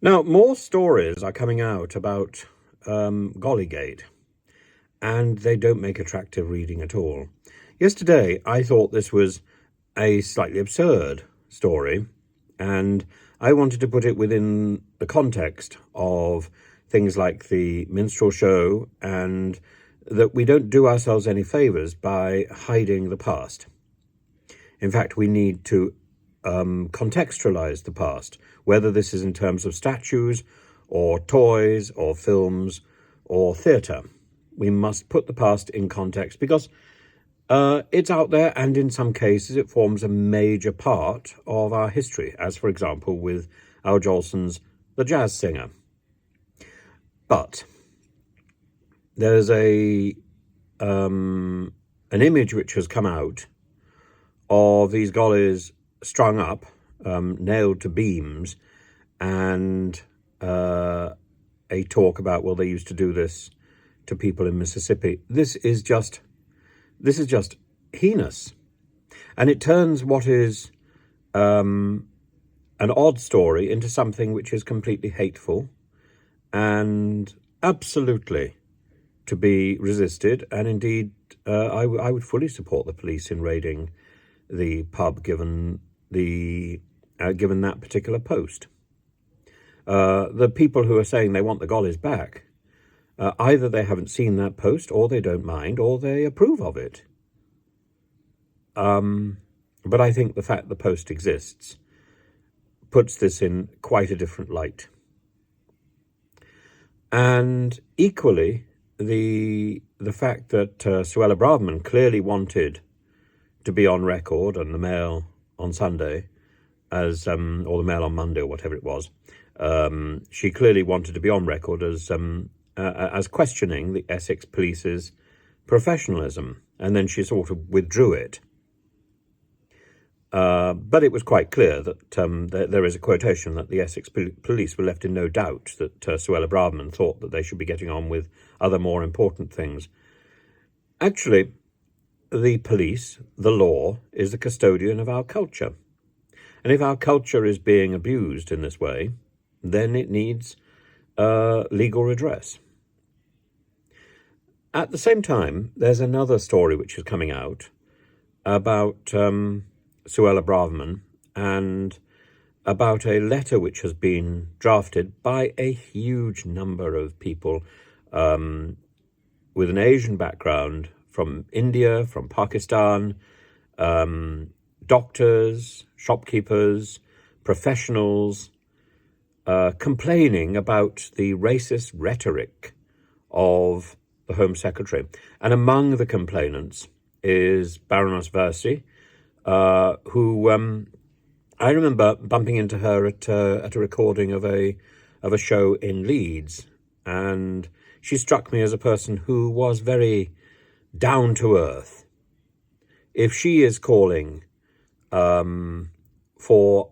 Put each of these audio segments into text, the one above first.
Now, more stories are coming out about golly-gate, and they don't make attractive reading at all. Yesterday, I thought this was a slightly absurd story, and I wanted to put it within the context of things like the minstrel show, and that we don't do ourselves any favors by hiding the past. In fact, we need to contextualize the past, whether this is in terms of statues or toys or films or theatre. We must put the past in context because it's out there, and in some cases it forms a major part of our history, as for example with Al Jolson's The Jazz Singer. But there's an image which has come out of these gollies strung up, nailed to beams, and a talk about, well, they used to do this to people in Mississippi. This is just heinous, and it turns what is an odd story into something which is completely hateful and absolutely to be resisted. And indeed, I would fully support the police in raiding the pub given that particular post. The people who are saying they want the gollies back, either they haven't seen that post, or they don't mind, or they approve of it. But I think the fact the post exists puts this in quite a different light. And equally, the fact that Suella Braverman clearly wanted to be on record, and the Mail on Sunday, or the Mail on Monday, or whatever it was, she clearly wanted to be on record as questioning the Essex police's professionalism, and then she sort of withdrew it. But it was quite clear that there is a quotation that the Essex police were left in no doubt that Suella Braverman thought that they should be getting on with other more important things. Actually, the police, the law, is the custodian of our culture. And if our culture is being abused in this way, then it needs legal redress. At the same time, there's another story which is coming out about Suella Braverman, and about a letter which has been drafted by a huge number of people with an Asian background, from India, from Pakistan, doctors, shopkeepers, professionals, complaining about the racist rhetoric of the Home Secretary. And among the complainants is Baroness Versi, who I remember bumping into her at a recording of a show in Leeds, and she struck me as a person who was very down to earth. If she is calling for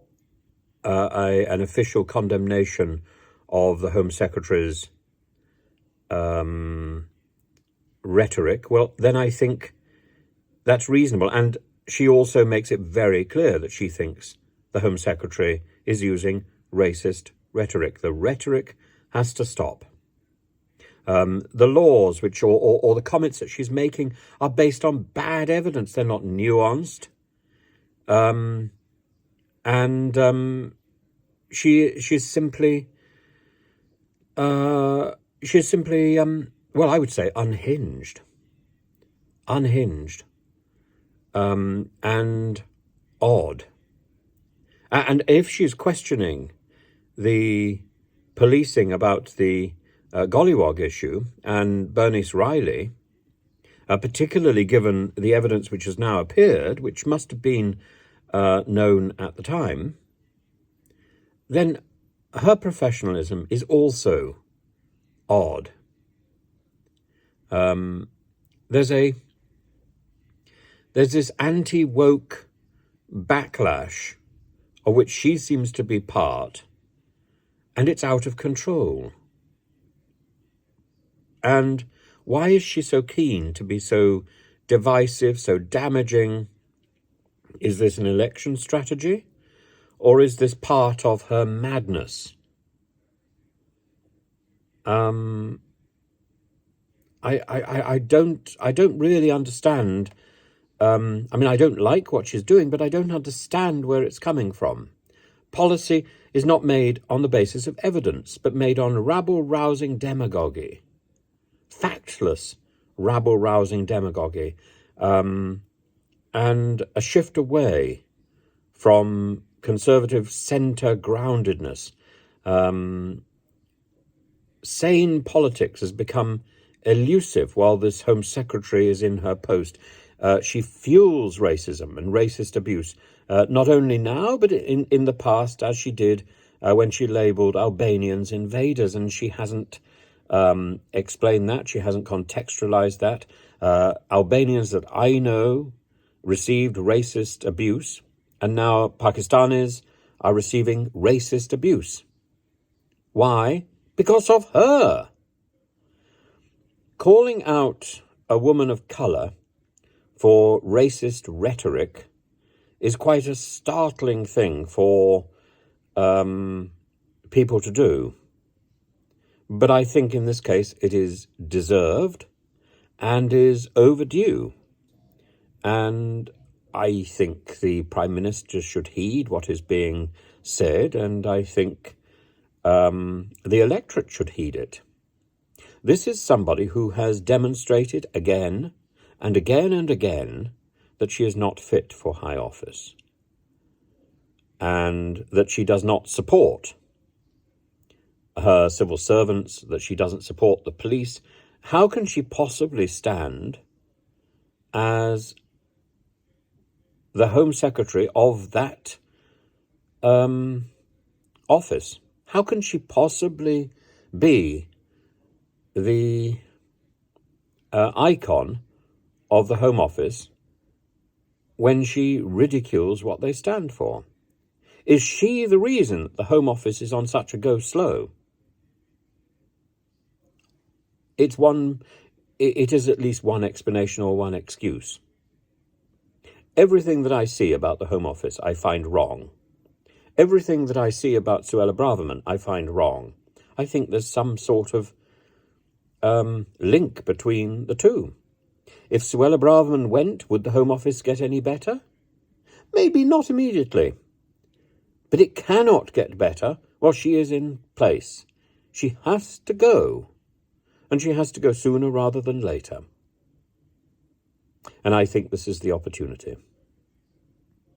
an official condemnation of the Home Secretary's rhetoric, well, then I think that's reasonable. And she also makes it very clear that she thinks the Home Secretary is using racist rhetoric. The rhetoric has to stop. The laws or the comments that she's making are based on bad evidence. They're not nuanced. She's simply well, I would say unhinged, and odd. And if she's questioning the policing about the Gollywog issue and Bernice Riley, particularly given the evidence which has now appeared, which must have been known at the time, then her professionalism is also odd. There's this anti-woke backlash of which she seems to be part, and it's out of control. And why is she so keen to be so divisive, so damaging? Is this an election strategy? Or is this part of her madness? Um, I don't really understand. I mean, I don't like what she's doing, but I don't understand where it's coming from. Policy is not made on the basis of evidence, but made on rabble-rousing demagogy, factless rabble-rousing demagogy, and a shift away from conservative centre-groundedness. Sane politics has become elusive while this Home Secretary is in her post. She fuels racism and racist abuse, not only now, but in the past, as she did when she labelled Albanians invaders, and she hasn't explained that, she hasn't contextualised that. Albanians that I know received racist abuse, and now Pakistanis are receiving racist abuse. Why? Because of her. Calling out a woman of colour for racist rhetoric is quite a startling thing for people to do. But I think in this case it is deserved and is overdue. And I think the Prime Minister should heed what is being said, and I think the electorate should heed it. This is somebody who has demonstrated again and again and again that she is not fit for high office, and that she does not support her civil servants, that she doesn't support the police. How can she possibly stand as the Home Secretary of that office? How can she possibly be the icon of the Home Office when she ridicules what they stand for? Is she the reason that the Home Office is on such a go slow? It is at least one explanation or one excuse. Everything that I see about the Home Office I find wrong. Everything that I see about Suella Braverman I find wrong. I think there's some sort of link between the two. If Suella Braverman went, would the Home Office get any better? Maybe not immediately. But it cannot get better while she is in place. She has to go. And she has to go sooner rather than later. And I think this is the opportunity.